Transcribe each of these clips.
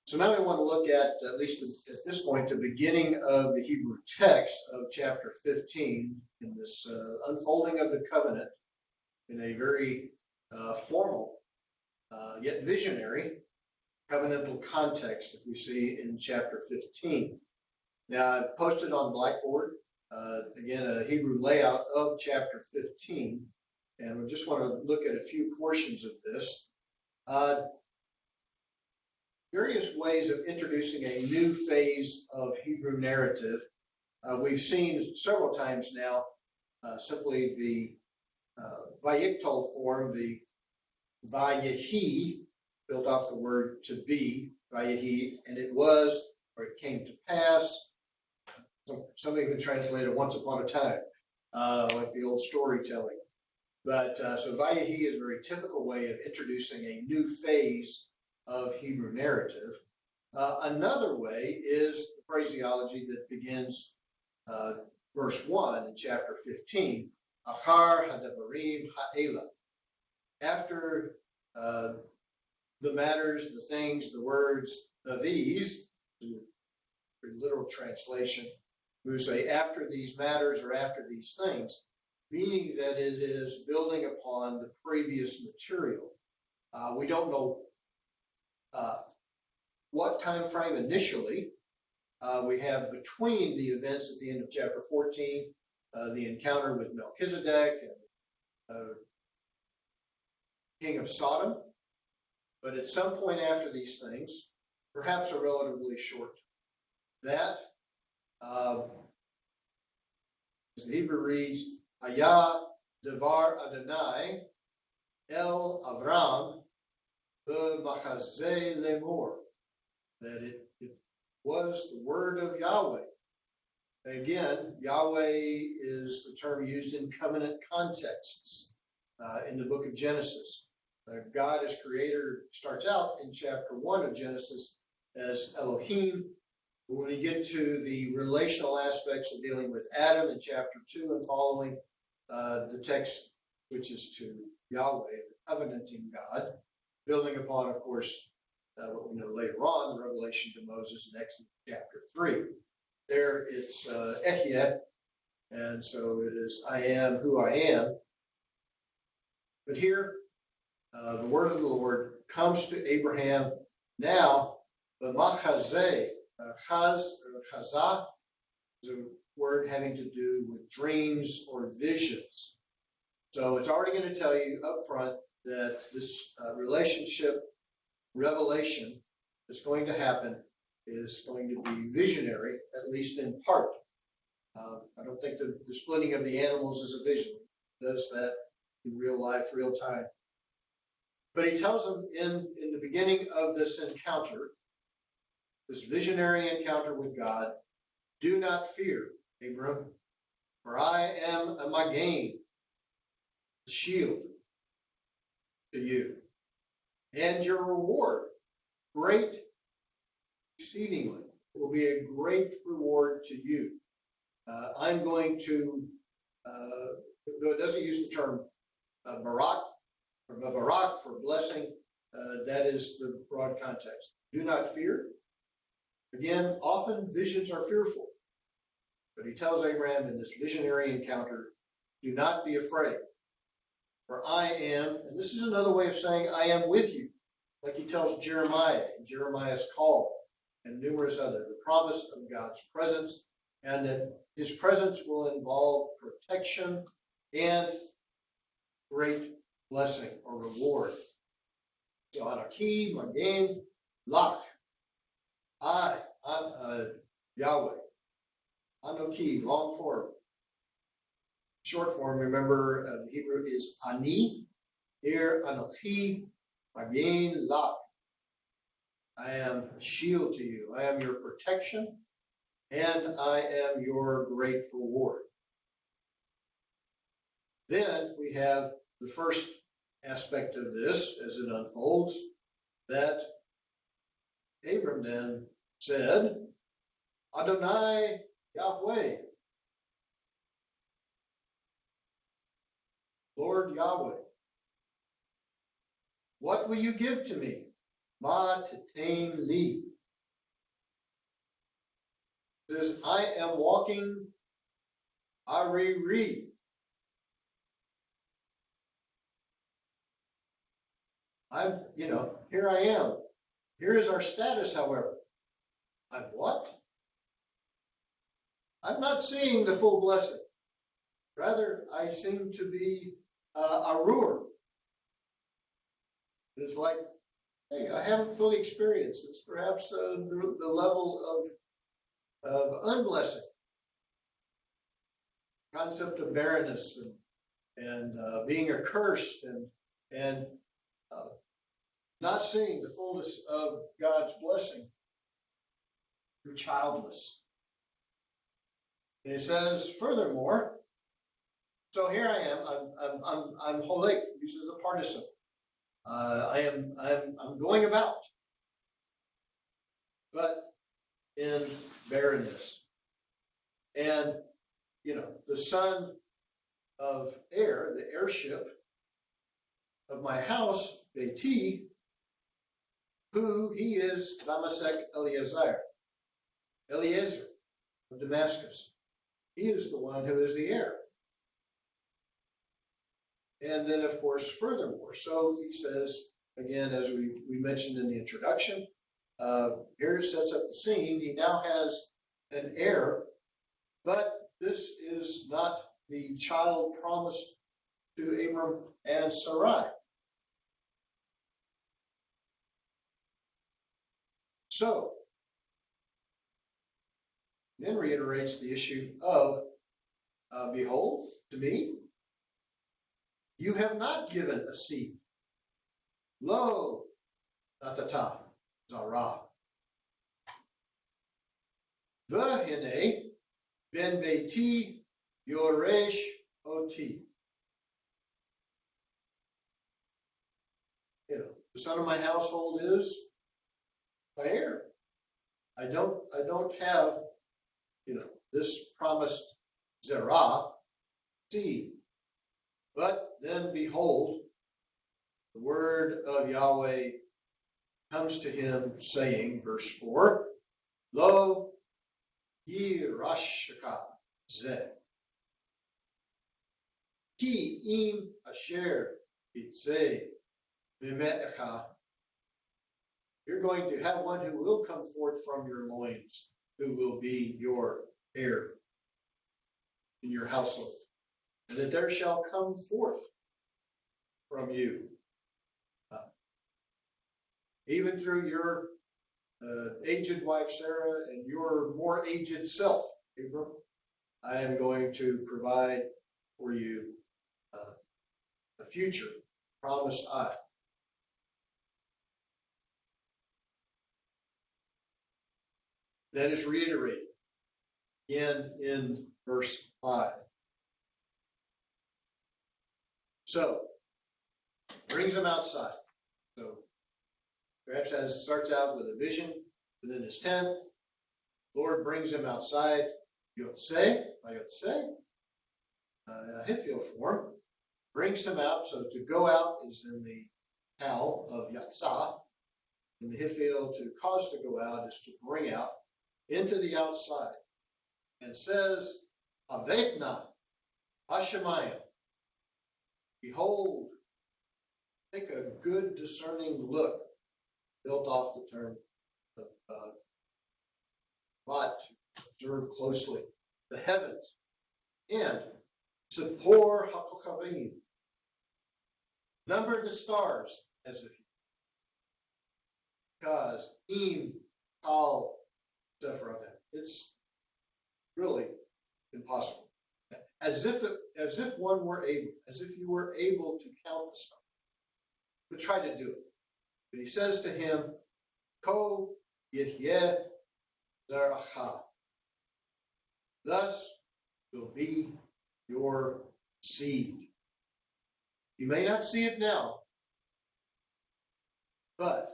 So now we want to look at least at this point, the beginning of the Hebrew text of chapter 15 in this unfolding of the covenant in a very formal, yet visionary covenantal context that we see in chapter 15. Now, I've posted on Blackboard, again, a Hebrew layout of chapter 15, and we just want to look at a few portions of this. Various ways of introducing a new phase of Hebrew narrative. We've seen several times now simply the Vayiktal form, the Vayehi, built off the word to be, Vayehi, and it was, or it came to pass. Some even translated once upon a time, like the old storytelling. But so Vayehi is a very typical way of introducing a new phase of Hebrew narrative. Another way is the phraseology that begins verse 1 in chapter 15, Achar Hadabarim Ha'ela. After the matters, the things, the words, these, pretty literal translation, we would say after these matters or after these things, meaning that it is building upon the previous material. We don't know what time frame initially we have between the events at the end of chapter 14, the encounter with Melchizedek and king of Sodom, but at some point after these things, perhaps a relatively short, that, as the Hebrew reads, Haya Devar Adonai El Avram B'machazeh Lemor, that it was the word of Yahweh. Again, Yahweh is the term used in covenant contexts in the book of Genesis. God as creator starts out in chapter 1 of Genesis as Elohim. But when we get to the relational aspects of dealing with Adam in chapter 2 and following, the text switches to Yahweh, the covenanting God, building upon, of course, what we know later on, the revelation to Moses in Exodus chapter 3. There it's Ehyeh, and so it is I am who I am. But here, the word of the Lord comes to Abraham now, the Machazeh, Chazah is a word having to do with dreams or visions. So it's already going to tell you up front that this relationship, revelation that's going to happen is going to be visionary, at least in part. I don't think the splitting of the animals is a vision. It does that in real life, real time. But he tells them in the beginning of this encounter, this visionary encounter with God, do not fear, Abram, for I am a Magen, the shield to you, and your reward, great exceedingly, will be a great reward to you. I'm going to, though it doesn't use the term barak, or barak for blessing, that is the broad context. Do not fear. Again, often visions are fearful. But he tells Abraham in this visionary encounter, do not be afraid. For I am, and this is another way of saying I am with you. Like he tells Jeremiah in Jeremiah's call and numerous others, the promise of God's presence, and that his presence will involve protection and great blessing or reward. So Anaki, Magen, Lach. I'm Yahweh. Anoki, long form. Short form, remember, the Hebrew is Ani. Here, Anoki, Magen, Lach. I am a shield to you. I am your protection, and I am your great reward. Then we have the first aspect of this as it unfolds, that Abram then said, Adonai Yahweh, Lord Yahweh, what will you give to me? Ma tetain li. It says, I am walking Ari. Here I am. Here is our status, however. I'm what? I'm not seeing the full blessing. Rather, I seem to be a ruler. It's like, hey, I haven't fully experienced. It's perhaps the level of unblessing, concept of barrenness and being accursed and not seeing the fullness of God's blessing. You're childless. And he says, furthermore, so here I am. I'm holek. Uses a participle. I'm going about, but in barrenness. And the son of heir, the heirship of my house, Beiti, who he is Damasek Eliezer of Damascus. He is the one who is the heir. And then, of course, furthermore, so he says, again, as we mentioned in the introduction, here it sets up the scene. He now has an heir, but this is not the child promised to Abram and Sarai. So, then reiterates the issue of, behold, to me, you have not given a seed. Lo, natata, zara. V'hine ben beiti yoresh oti. The son of my household is my heir. I don't have, this promised zerah seed. But then behold, the word of Yahweh comes to him saying, verse 4, Lo yirashka zeh. Ki im asher itzeh mimetecha. You're going to have one who will come forth from your loins, who will be your heir in your household. And that there shall come forth from you, even through your aged wife Sarah and your more aged self, Abram, I am going to provide for you a future, promised I. That is reiterated again in verse 5. So, brings him outside. So, perhaps as starts out with a vision within his tent, Lord brings him outside, Yotzeh, by Yotzeh, Ahithophel form, brings him out. So to go out is in the Tal of Yatzah, and the Ahithophel to cause to go out is to bring out into the outside, and says, Avetna, Hashemayim, behold, take a good discerning look, built off the term of but to observe closely the heavens, and Sippor HaKochavim, number the stars as if because Im Kal Sephirah. It's really impossible. As if one were able, as if you were able to count the stars. But try to do it. But he says to him, Ko Yihyeh Zeracha. Thus will be your seed. You may not see it now, but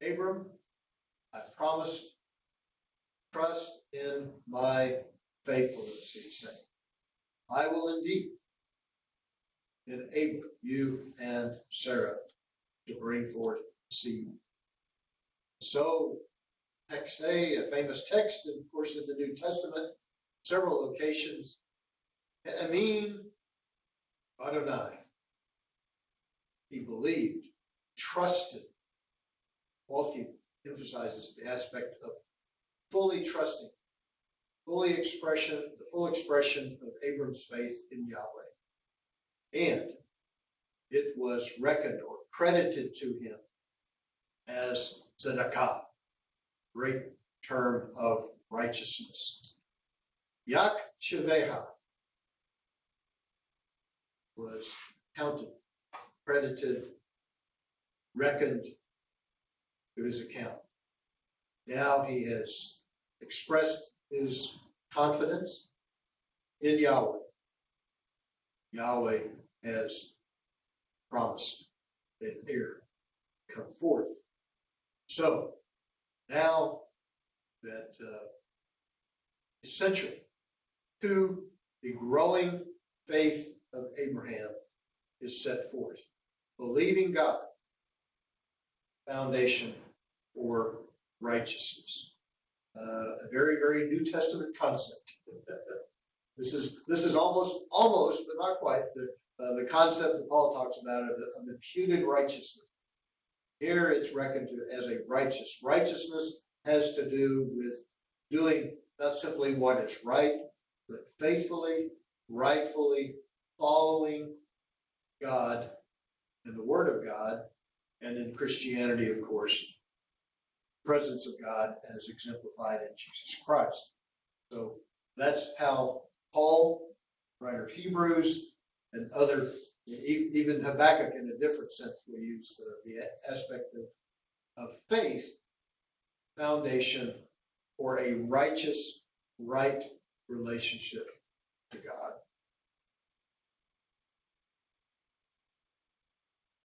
Abram, I promised trust in my faithfulness, he's saying. I will indeed enable you and Sarah to bring forth seed. So a famous text, and of course in the New Testament, several locations. Amin Adonai. He believed, trusted. Paul emphasizes the aspect of fully trusting, the full expression of Abram's faith in Yahweh. And it was reckoned or credited to him as tzedakah, great term of righteousness. Yak Sheveha was counted, credited, reckoned to his account. Now he has expressed his confidence in Yahweh. Yahweh has promised an heir come forth. So now that essential to the growing faith of Abraham is set forth. Believing God, foundation for righteousness. A very, very New Testament concept. This is almost, but not quite, the concept that Paul talks about of imputed righteousness. Here it's reckoned as a righteous. Righteousness has to do with doing not simply what is right, but faithfully, rightfully following God and the Word of God, and in Christianity, of course, presence of God as exemplified in Jesus Christ. So that's how Paul, writer of Hebrews, and other, even Habakkuk in a different sense, will use the aspect of faith, foundation for a righteous, right relationship to God.